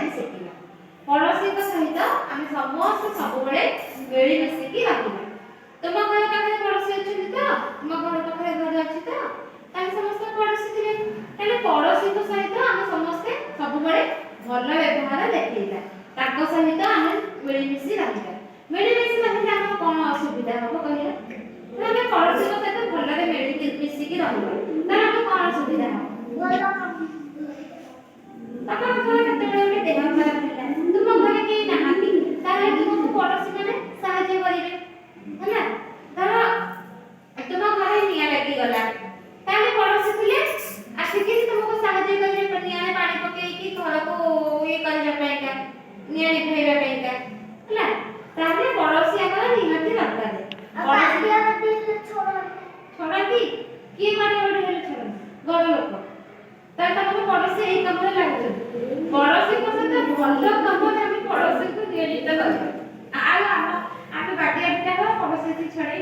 आदि शिखिला पड़ोसी सहित आम समस्त सब मिली मिसिकी रहिबा तुम घर पाखे पड़ोसी अच्छी तो तुम घर पाखे घर अच्छी तो समस्त पड़ोसी थे पड़ोसी सहित आम समस्ते सब भल व्यवहार देखा सहित आम मिलमिशी रहा मिलमिशी रही आम कौन असुविधा हम कहला पड़ोसी सहित भल मिसिकी रहा कौन असुविधा हम देह खराब तुम घर कहीं नहाती तुमको पड़ोसी मैंने साहाय्य करेंगे है तुम घर निया लगी गला पड़ोसी थे आसिक तुमको साहाय्य करेंगे निया पानी पकई घर को ये करने निया लिखाइबा पड़ोसी आगर निहाती दरकार छोड़ती किए मारे छोड़ घर लोक तुम पड़ोसी यही कम लगुच पड़ोसी सहित भल कम पड़ोसी को नियोजित कर बाटिया पड़ोसी छड़े